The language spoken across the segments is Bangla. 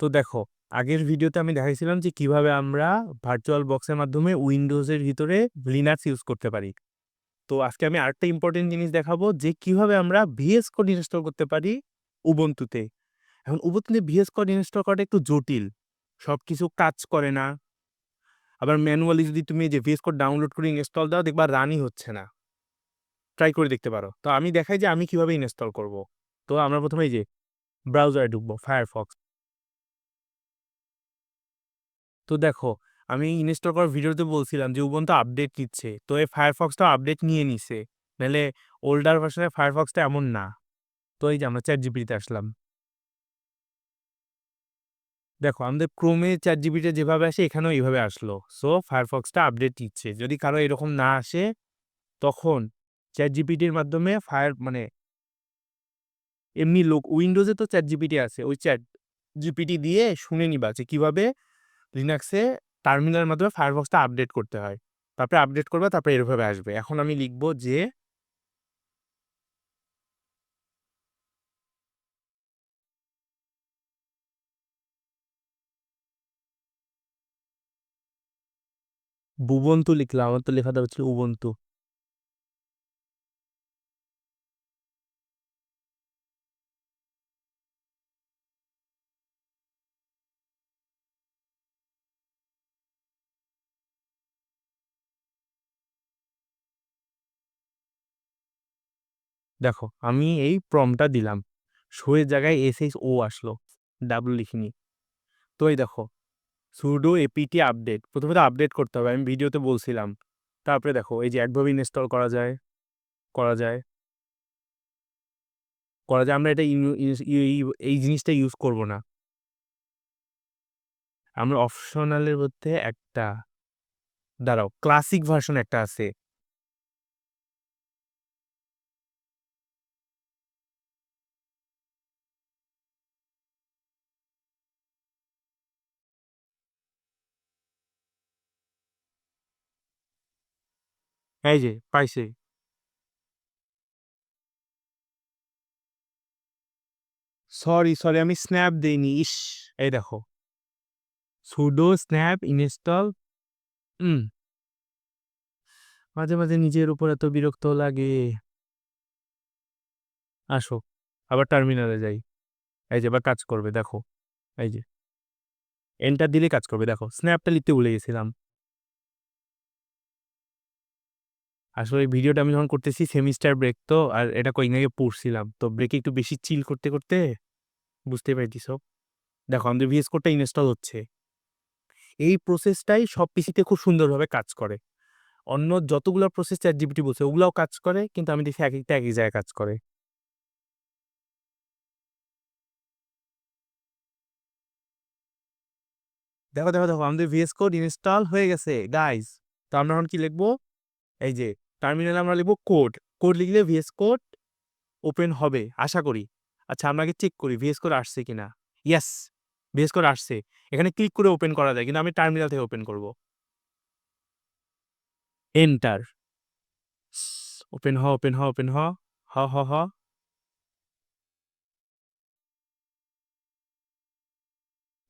তো দেখো, আগের ভিডিওতে আমি দেখাইছিলাম যে কিভাবে আমরা ভার্চুয়াল বক্সের মাধ্যমে উইন্ডোজের ভিতরে লিনাক্স ইউজ করতে পারি। তো আজকে আমি আরেকটা ইম্পর্টেন্ট জিনিস দেখাবো যে কিভাবে আমরা ভিএস কোড ইনস্টল করতে পারি উবুন্টুতে। এখন উবুন্টুতে ভিএস কোড ইনস্টল করাটা একটু জটিল, সব কিছু কাজ করে না। আবার ম্যানুয়ালি যদি তুমি যে ভিএস কোড ডাউনলোড করে ইনস্টল দাও, দেখবা রানই হচ্ছে না। ট্রাই করে দেখতে পারো। তো আমি দেখাই যে আমি কিভাবে ইনস্টল করব। তো আমরা প্রথমে এই যে ব্রাউজারে ঢুকবো, ফায়ারফক্স। তো দেখো, আমি ইনস্টল করার ভিডিওতে বলছিলাম যে উবুন্টু আপডেট নিচ্ছে, তো এই ফায়ারফক্সটা আপডেট নিয়ে নিছে। নাহলে ওল্ডার ভার্সনের ফায়ারফক্সটা এমন না। তো এই যে আমরা চ্যাট জিপিটিতে আসলাম। দেখো, আমাদের ক্রোমে চ্যাট জিপিটি যেভাবে আসে এখানেও এইভাবে আসলো। সো ফায়ারফক্সটা আপডেট নিচ্ছে। যদি কারো এরকম না আসে, তখন চ্যাট জিপিটির মাধ্যমে এমনি লোক উইন্ডোজে তো চ্যাট জিপিটি আছে, ওই চ্যাট জিপিটি দিয়ে শুনে নিবা যে কিভাবে লিনাক্সে টার্মিনালের মাধ্যমে ফায়ারফক্সটা আপডেট করতে হয়। তারপরে আপডেট করবা, তারপরে এরভাবে আসবে। এখন আমি লিখবো যে বুবন্তু লিখলাম, আমার তো লেখাটা হচ্ছে উবন্তু। দেখো, আমি এই প্রমটা দিলাম, শোয়ের জায়গায় SHO আসলো, ডাব্লু লিখিনি। তো এই দেখো, সুডো এপিটি আপডেট, প্রথমে তো আপডেট করতে হবে, আমি ভিডিওতে বলছিলাম। তারপরে দেখো, এই যে একভাবে ইনস্টল করা যায়, করা যায়, করা যায়। আমরা এটা এই জিনিসটা ইউজ করব না। আমরা অপশনালের মধ্যে একটা, দাঁড়াও, ক্লাসিক ভার্সন একটা আছে। এই যে পাইছে। সরি সরি, আমি স্ন্যাপ দেইনি, ইস। এই দেখো, সুডো স্ন্যাপ ইনস্টল। মাঝে মাঝে নিজের উপর এত বিরক্ত লাগে। আসো, আবার টার্মিনালে যাই। এই যে এবার কাজ করবে, দেখো। এই যে এন্টার দিলে কাজ করবে। দেখো, স্ন্যাপটা লিখতে ভুলে গেছিলাম। আসলে এই ভিডিওটা আমি যখন করতেছি সেমিস্টার ব্রেক, তো আর এটা কয়েকদিন আগে পড়ছিলাম, তো ব্রেকে একটু বেশি চিল করতে করতে বুঝতে পারতিস। দেখো, আমাদের ভিএস কোডটা ইনস্টল হচ্ছে। এই প্রসেসটাই সব পিসিতে খুব সুন্দরভাবে কাজ করে। অন্য যতগুলো প্রসেস চ্যাট জিপিটি বলছে ওগুলাও কাজ করে, কিন্তু আমি দেখি এক একটা এক এক জায়গায় কাজ করে। দেখো দেখো দেখো, আমাদের ভিএস কোড ইনস্টল হয়ে গেছে গাইস। তো আমরা এখন কি লিখবো? এই যে টার্মিনালে আমরা লিখবো কোড। কোড লিখলে ভিএস কোড ওপেন হবে আশা করি। আচ্ছা, আমরা আগে চেক করি ভিএস কোড আসছে কিনা। ইয়েস, ভিএস কোড আসছে। এখানে ক্লিক করে ওপেন করা যায়, কিন্তু আমি টার্মিনাল থেকে ওপেন করব। এন্টার। ওপেন হ, ওপেন হ, ওপেন হ, হ হ হ।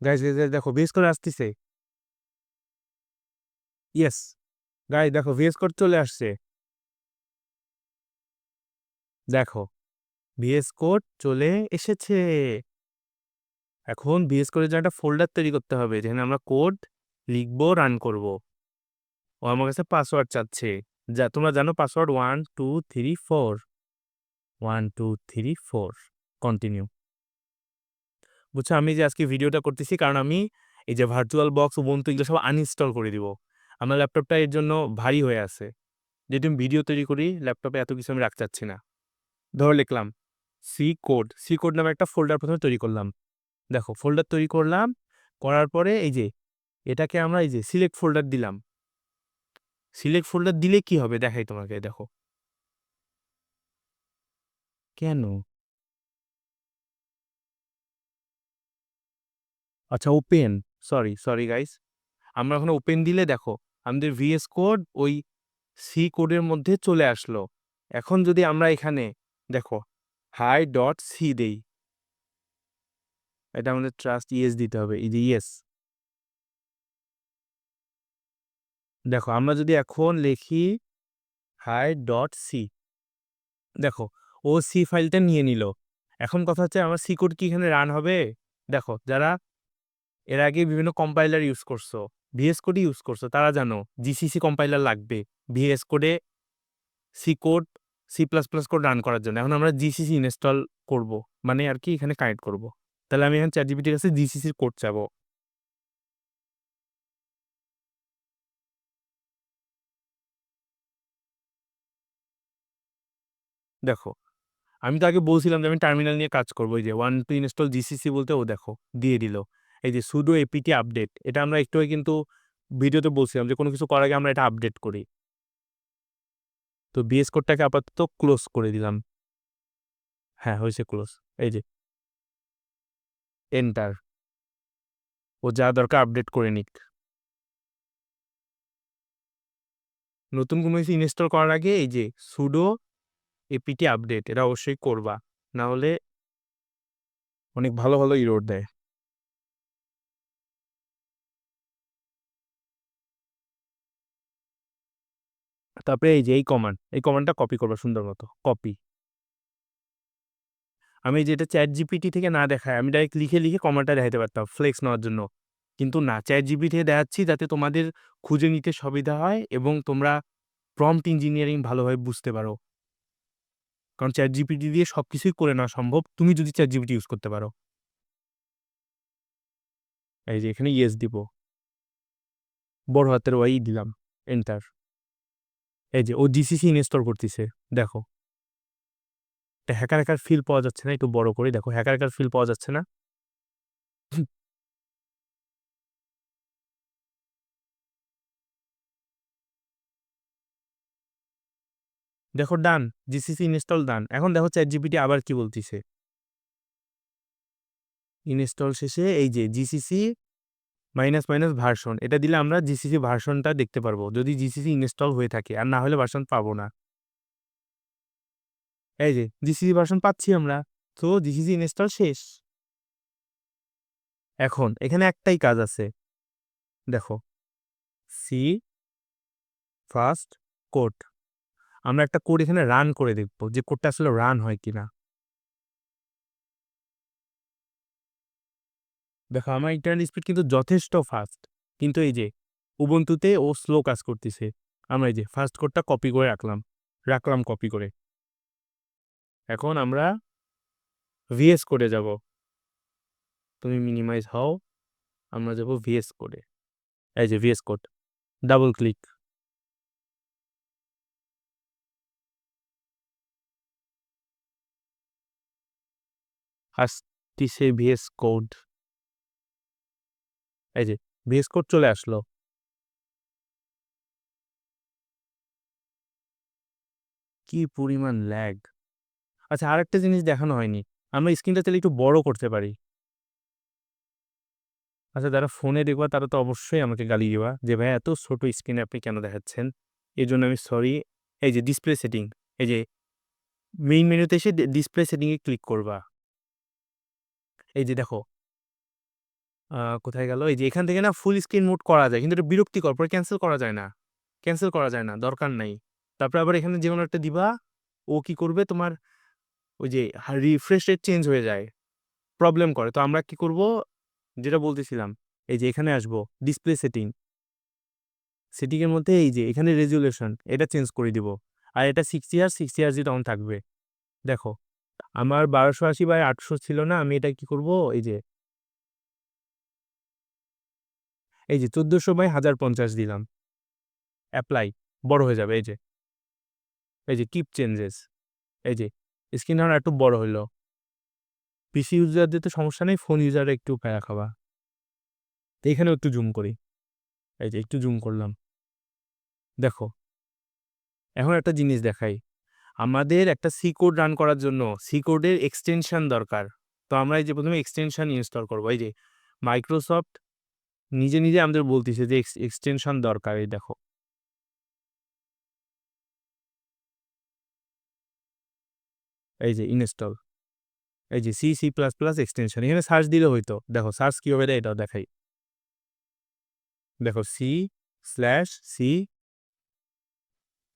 গাইস গাইস গাইস, দেখো ভিএস কোড আসতেছে। ইয়েস গাইস, দেখো ভিএস কোড চলে আসছে। দেখো, ভিএস কোড চলে এসেছে। এখন ভিএস কোডের জন্য একটা ফোল্ডার তৈরি করতে হবে, যেখানে আমরা কোড লিখবো, রান করব। ও আমার কাছে পাসওয়ার্ড চাচ্ছে। যা তোমরা জানো পাসওয়ার্ড 1 2 3 4। 1 2 3 4, কন্টিনিউ। বুঝছো, আমি যে আজকে ভিডিওটা করতেছি কারণ আমি এই যে ভার্চুয়াল বক্স উবুন্টু এগুলো সব আনইনস্টল করে দিব। আমার ল্যাপটপটা এর জন্য ভারী হয়ে আছে। যদি আমি ভিডিও তৈরি করি ল্যাপটপে, এত কিছু আমি রাখতে চাচ্ছি না। ধরে লিখলাম সি কোড নামে একটা ফোল্ডার প্রথমে তৈরি করলাম। দেখো, ফোল্ডার তৈরি করলাম, করার পরে এই যে এটাকে আমরা এই যে সিলেক্ট ফোল্ডার দিলাম। সিলেক্ট ফোল্ডার দিলে কি হবে দেখাই তোমাকে, দেখো। কেন? আচ্ছা, ওপেন। সরি সরি গাইস, আমরা এখন ওপেন দিলে দেখো আমাদের ভিএস কোড ওই সি কোডের মধ্যে চলে আসলো। এখন যদি আমরা এখানে দেখো হাই ডট সি দেই, এটা আমাদের ট্রাস্ট ইয়েস দিতে হবে, এই যে ইয়েস। দেখো আমরা যদি এখন লিখি hi.c, দেখো ও সি ফাইলটা নিয়ে নিল। এখন কথা হচ্ছে আমার সি কোড কি এখানে রান হবে? দেখো যারা এর আগে বিভিন্ন কম্পাইলার ইউজ করছো, ভিএস কোড ইউজ করছো, তারা জানো জিসিসি কম্পাইলার লাগবে ভিএস কোডে C code, C plus plus code run করার জন্য। এখন আমরা জিসিসি ইনস্টল করব, মানে আর কি এখানে কানেক্ট করব। তাহলে আমি এখন চ্যাটজিপিটির কাছে জিসিসির কোড চাবো। দেখো আমি তো আগে বলছিলাম যে আমি টার্মিনাল নিয়ে কাজ করবো, এই যে ওয়ান টু ইনস্টল জিসিসি বলতে ও দেখো দিয়ে দিল। এই যে সুডো এপিটি আপডেট, এটা আমরা একটু আগে কিন্তু ভিডিওতে বলছিলাম যে কোনো কিছু করার আগে আমরা এটা আপডেট করি। তো বিএস কোডটাকে আপাতত ক্লোজ করে দিলাম। হ্যাঁ হয়েছে ক্লোজ। এই যে এন্টার, ও যা দরকার আপডেট করে নিক। নতুন কোনো কিছু ইনস্টল করার আগে এই যে সুডো এপিটি আপডেট এটা অবশ্যই করবা, না হলে অনেক ভালো ভালো ইরোর দেয়। তারপরে এই যে এই কমান্ডটা কপি করবা সুন্দর মতো, কপি। আমি যেটা চ্যাট জিপিটি থেকে না দেখায় আমি ডাইরেক্ট লিখে লিখে কমান্ডটা দেখাতে পারতাম ফ্লেক্স নেওয়ার জন্য, কিন্তু না, চ্যাট জিপিটি থেকে দেখাচ্ছি যাতে তোমাদের খুঁজে নিতে সুবিধা হয় এবং তোমরা প্রম্পট ইঞ্জিনিয়ারিং ভালোভাবে বুঝতে পারো। কারণ চ্যাট জিপিটি দিয়ে সবকিছুই করে নেওয়া সম্ভব তুমি যদি চ্যাট জিপিটি ইউজ করতে পারো। এই যে এখানে ইয়েস দিব, বড় হাতের ওয়াই দিলাম, এন্টার। এই যে ও জিসিসি ইনস্টল করতেছে, দেখো এটা হ্যাকার হ্যাকার ফিল পাওয়া যাচ্ছে না, একটু বড় করে দেখো, হ্যাকার হ্যাকার ফিল পাওয়া যাচ্ছে না? দেখো ডান, জিসিসি ইনস্টল ডান। এখন দেখো চ্যাট জিপিটি আবার কি বলতিছে, ইনস্টল শেষে এই যে জিসিসি মাইনাস মাইনাস ভার্সন, এটা দিলে আমরা জিসিসি ভার্সনটা দেখতে পারবো যদি জিসিসি ইনস্টল হয়ে থাকে, আর না হলে ভার্সন পাবো না। এই যে জিসিসি ভার্সন পাচ্ছি আমরা, তো জিসিসি ইনস্টল শেষ। এখন এখানে একটাই কাজ আছে, দেখো সি ফার্স্ট কোড, আমরা একটা কোড এখানে রান করে দেখবো যে কোডটা আসলে রান হয় কিনা। দেখো আমার ইন্টারনেট স্পিড কিন্তু যথেষ্ট ফাস্ট, কিন্তু এই যে উবুন্টুতে ও স্লো কাজ করতেছে। আমরা এই যে ফার্স্ট কোডটা কপি করে রাখলাম, কপি করে। এখন আমরা ভিএস কোডে যাব, তুমি মিনিমাইজ হও, আমরা যাব ভিএস কোডে। এই যে ভিএস কোড, ডাবল ক্লিক, আসতিছে ভিএস কোড। এই যে ভিএস কোড চলে আসলো। কি পরিমাণ ল্যাগ! আচ্ছা আরেকটা জিনিস দেখানো হয়নি, আমরা স্ক্রিনটা তাহলে একটু বড় করতে পারি। আচ্ছা যারা ফোনে দেখবা তারা তো অবশ্যই আমাকে গালি দিবা যে ভাই এত ছোট স্ক্রিনে আপনি কেন দেখাচ্ছেন, এই জন্য আমি সরি। এই যে ডিসপ্লে সেটিং, এই যে মেইন মেনুতে এসে ডিসপ্লে সেটিংয়ে ক্লিক করবা। এই যে দেখো কোথায় গেল, এই যে এখান থেকে না ফুল স্ক্রিন মোড করা যায়, কিন্তু এটা বিরক্তিকর, পরে ক্যান্সেল করা যায় না, দরকার নাই। তারপরে আবার এখানে যে কোনো একটা দিবা, ও কি করবে তোমার ওই যে রিফ্রেশ রেট চেঞ্জ হয়ে যায়, প্রবলেম করে। তো আমরা কি করব, যেটা বলতেছিলাম, এই যে এখানে আসবো ডিসপ্লে সেটিং, সেটিংয়ের মধ্যে এই যে এখানে রেজুলেশন এটা চেঞ্জ করে দিব, আর এটা 60 তখন থাকবে। দেখো আমার 1280 বাই 800 ছিল না, আমি এটা কি করব, এই যে 1400 বাই 1050 দিলাম, অ্যাপ্লাই, বড় হয়ে যাবে। এই যে কিপ চেঞ্জেস, এই যে স্ক্রিন আর একটু বড় হইলো। পিসি ইউজারদের তো সমস্যা নেই, ফোন ইউজাররা একটু প্যারা খাবা। তো এখানেও একটু জুম করি, এই যে একটু জুম করলাম। দেখো এখন একটা জিনিস দেখাই, আমাদের একটা সি কোড রান করার জন্য সি কোডের এক্সটেনশন দরকার। তো আমরা এই যে প্রথমে এক্সটেনশন ইনস্টল করবো, এই যে মাইক্রোসফট নিজে নিজে আমাদের বলতেছে যে এক্সটেনশন দরকার। এই দেখো এই যে ইনস্টল, এই যে C C plus plus extension, এখানে সার্চ দিলে হইতো। দেখো সার্চ কিভাবে দেয় এটাও দেখাই। দেখো সি স্ল্যাশ সি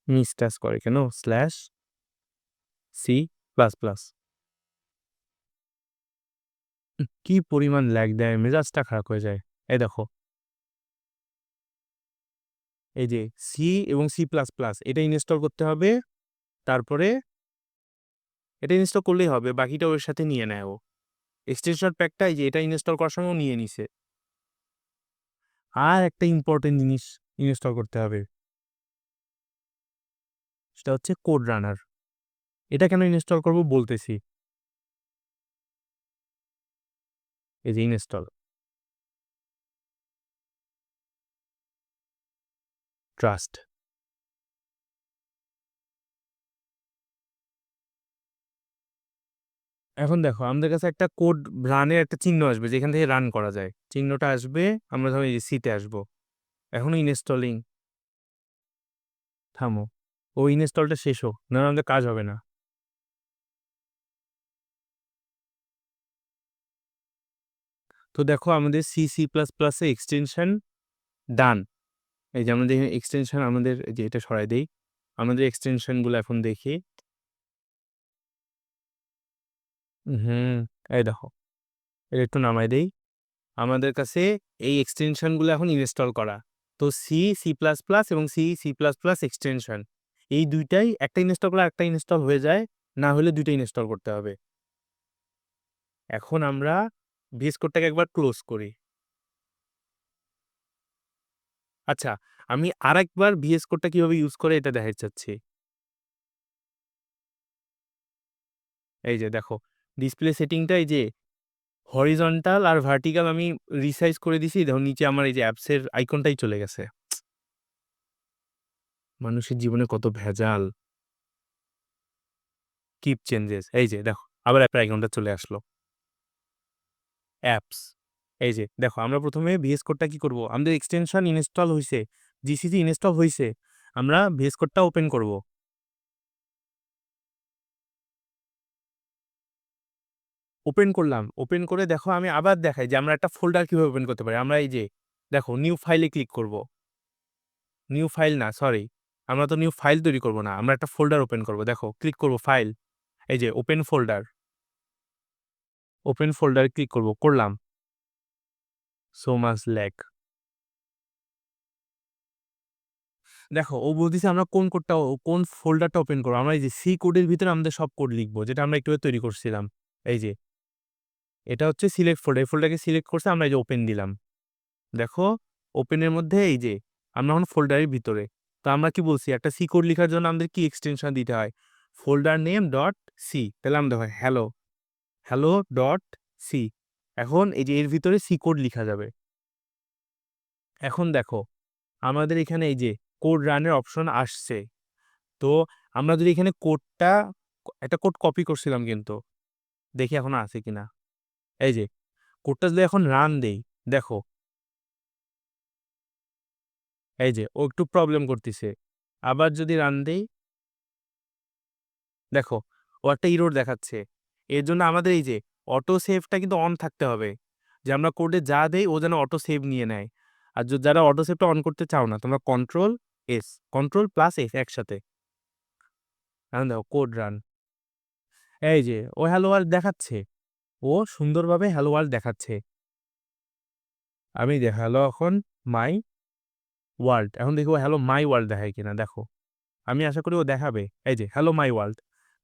মিসটাচ করে কেন স্ল্যাশ সি প্লাস প্লাস, কি পরিমাণ ল্যাগ দেয়, মেজাজটা খারাপ হয়ে যায়। এই দেখো এই যে সি এবং সি প্লাস প্লাস এটা ইনস্টল করতে হবে, তারপরে এটা ইনস্টল করলেই হবে, বাকিটা ওর সাথে নিয়ে নেয় ও। এক্সটেনশন প্যাকটা এই যে এটা ইনস্টল করার সময় নিয়ে নিছে। আর একটা ইম্পর্টেন্ট জিনিস ইনস্টল করতে হবে, সেটা হচ্ছে কোড রানার। এটা কেন ইনস্টল করব বলতেছি। এই যে ইনস্টল ট্রাস্ট, এখন দেখো আমাদের কাছে একটা কোড রানের একটা চিহ্ন আসবে যেখান থেকে রান করা যায়, চিহ্নটা আসবে, আমরা ধরো এই যে সিতে আসবো। এখনো ইনস্টলিং, থামো, ও ইনস্টলটা শেষ হোক, না আমাদের কাজ হবে না। তো দেখো আমাদের সি সি প্লাস প্লাসে এক্সটেনশন ডান। এই যে আমাদের এক্সটেনশন, আমাদের যে এটা সরাই দেই, আমাদের এক্সটেনশনগুলো এখন দেখি। হুম, এই দেখো এটা একটু নামাই দেই। আমাদের কাছে এই এক্সটেনশনগুলো এখন ইনস্টল করা। তো সি সি প্লাস প্লাস এবং C C plus plus extension, এই দুইটাই একটা ইনস্টল করলে একটা ইনস্টল হয়ে যায়, না হলে দুইটা ইনস্টল করতে হবে। এখন আমরা ভিএস কোডটাকে একবার ক্লোজ করি। আচ্ছা, আমি আরেকবার ভিএস কোডটা কিভাবে ইউজ করে এটা দেখাতে চাচ্ছি। এই যে দেখো ডিসপ্লে সেটিংটা এই যে হরিজন্টাল আর ভার্টিক্যাল আমি রিসাইজ করে দিছি, দেখো নিচে আমার এই যে অ্যাপসের আইকনটাই চলে গেছে। মানুষের জীবনে কত ভেজাল। কিপ চেঞ্জেস, এই যে দেখো আবার অ্যাপের আইকনটা চলে আসলো। অ্যাপস, এই যে দেখো আমরা প্রথমে ভিএস কোডটা কি করব, আমাদের এক্সটেনশন ইনস্টল হইছে, জিসিসি ইনস্টল হইছে, আমরা ভিএস কোডটা ওপেন করব। ওপেন করলাম, ওপেন করে দেখো আমি আবার দেখাই যে আমরা একটা ফোল্ডার কিভাবে ওপেন করতে পারি। আমরা এই যে দেখো নিউ ফাইলে ক্লিক করব, নিউ ফাইল না সরি, আমরা তো নিউ ফাইল তৈরি করব না, আমরা একটা ফোল্ডার ওপেন করব। দেখো ক্লিক করব ফাইল, এই যে ওপেন ফোল্ডার, ওপেন ফোল্ডারে ক্লিক করব, করলাম। So much lag. দেখো ও বলতেছে আমরা কোন কোডটা কোন ফোল্ডারটা ওপেন করবো, আমরা এই যে সি কোডের ভিতরে আমাদের সব কোড লিখবো যেটা আমরা একটু তৈরি করছিলাম। এই যে এটা হচ্ছে সিলেক্ট ফোল্ডার, এই ফোল্ডারকে সিলেক্ট করছে, আমরা এই যে ওপেন দিলাম। দেখো ওপেনের মধ্যে এই যে আমরা এখন ফোল্ডারের ভিতরে। তো আমরা কি বলছি, একটা সি কোড লেখার জন্য আমাদের কি এক্সটেনশন দিতে হয়, ফোল্ডার নেম ডট সি, তাহলে আমাদের হয় হ্যালো, হ্যালো ডট সি। এখন এই যে এর ভিতরে সি কোড লেখা যাবে। এখন দেখো আমাদের এখানে এই যে কোড রানের অপশন আসছে। তো আমরা যদি এখানে কোডটা, একটা কোড কপি করছিলাম কিন্তু, দেখি এখন আছে কিনা। এই যে কোডটা যদি এখন রান দেই, দেখো এই যে ও একটু প্রবলেম করতেছে। আবার যদি রান দেই, দেখো ও একটা ইরোর দেখাচ্ছে। এর জন্য আমাদের এই যে অটো সেভটা কিন্তু অন থাকতে হবে, যে আমরা কোডে যা দেই ও যেন অটো সেভ নিয়ে নেয়। আর যারা অটো সেভটা অন করতে চাও না, তোমরা control S, control plus S একসাথে, এখন দেখো কোড রান। এই যে ও হ্যালো ওয়ার্ল্ড দেখাচ্ছে, ও সুন্দরভাবে হ্যালো ওয়ার্ল্ড দেখাচ্ছে। আমি দেখালো এখন মাই ওয়ার্ল্ড, এখন দেখো হ্যালো মাই ওয়ার্ল্ড দেখায় কিনা, দেখো আমি আশা করি ও দেখাবে। এই যে হ্যালো মাই ওয়ার্ল্ড,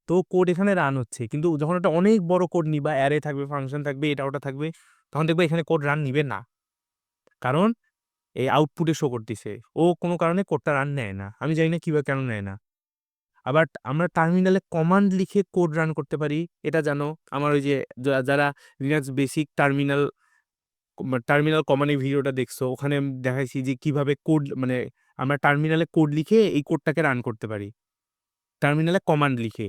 তো কোড এখানে রান হচ্ছে, কিন্তু যখন একটা অনেক বড় কোড নিবা, অ্যারে থাকবে, ফাংশন থাকবে, এটা ওটা থাকবে, তখন দেখবে এখানে কোড রান নিবে না, কারণ এই আউটপুটে শো করতেছে। ও কোনো কারণে কোডটা রান নেয় না, আমি জানি না কিভাবে কেন নেয় না। আবার আমরা টার্মিনালে কমান্ড লিখে কোড রান করতে পারি, এটা জানো? আমার ওই যে যারা লিনাক্স বেসিক টার্মিনাল, টার্মিনাল কমান্ডের ভিডিওটা দেখছো, ওখানে আমি দেখাইছি যে কিভাবে কোড মানে আমরা টার্মিনালে কোড লিখে এই কোডটাকে রান করতে পারি, টার্মিনালে কমান্ড লিখে।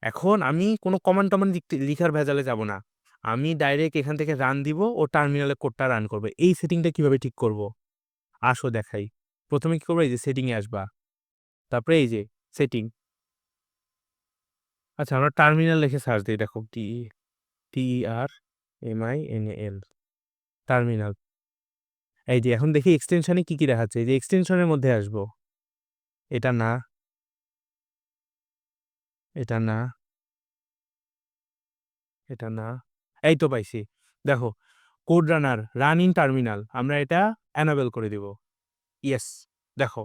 এখন আমি কোনো কমান্ড টমান্ড লিখার ভেজালে যাব না, আমি ডাইরেক্ট এখান থেকে রান দিব, ও টার্মিনালে কোডটা রান করবে। এই সেটিংটা কিভাবে ঠিক করব, আসো দেখাই। প্রথমে কি করবো, এই যে সেটিংয়ে আসবা, তারপরে এই যে সেটিং। আচ্ছা আমরা টার্মিনাল লিখে সার্চ দিই, দেখো কি TERMINAL, টার্মিনাল। এই যে এখন দেখি এক্সটেনশনে কি দেখাচ্ছে, এই যে এক্সটেনশনের মধ্যে আসবো, এটা না, এটা না, এটা না, এই তো পাইছি। দেখো, code runner run in terminal, আমরা এটা এনাবেল করে দিব। ইয়েস, দেখো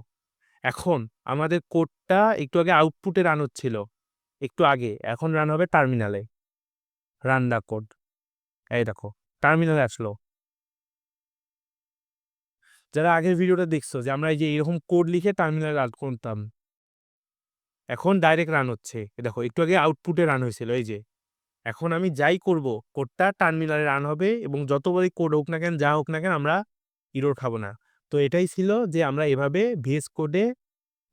এখন আমাদের কোডটা একটু আগে আউটপুটে রান হচ্ছিল, একটু আগে, এখন রান হবে টার্মিনালে। রান দা কোড, এই দেখো টার্মিনালে আসলো। যারা আগের ভিডিওটা দেখছো যে আমরা এই যে এরকম কোড লিখে টার্মিনালে রান করতাম, এখন ডাইরেক্ট রান হচ্ছে। দেখো একটু আগে আউটপুটে রান হয়েছিল, এই যে এখন আমি যাই করব কোডটা টার্মিনালে রান হবে, এবং যতবারই কোড হোক না কেন, যা হোক না কেন, আমরা ইরোর খাবো না। তো এটাই ছিল যে আমরা এভাবে ভিএস কোডে,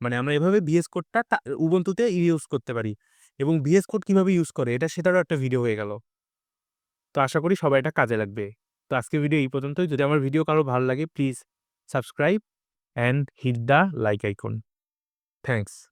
মানে আমরা এভাবে ভিএস কোডটা উবুন্টুতে ইউজ করতে পারি, এবং ভিএস কোড কিভাবে ইউজ করে এটা সেটারও একটা ভিডিও হয়ে গেল। তো আশা করি সবাই এটা কাজে লাগবে। তো আজকের ভিডিও এই পর্যন্তই। যদি আমার ভিডিও কারো ভালো লাগে please subscribe and hit the like icon. Thanks.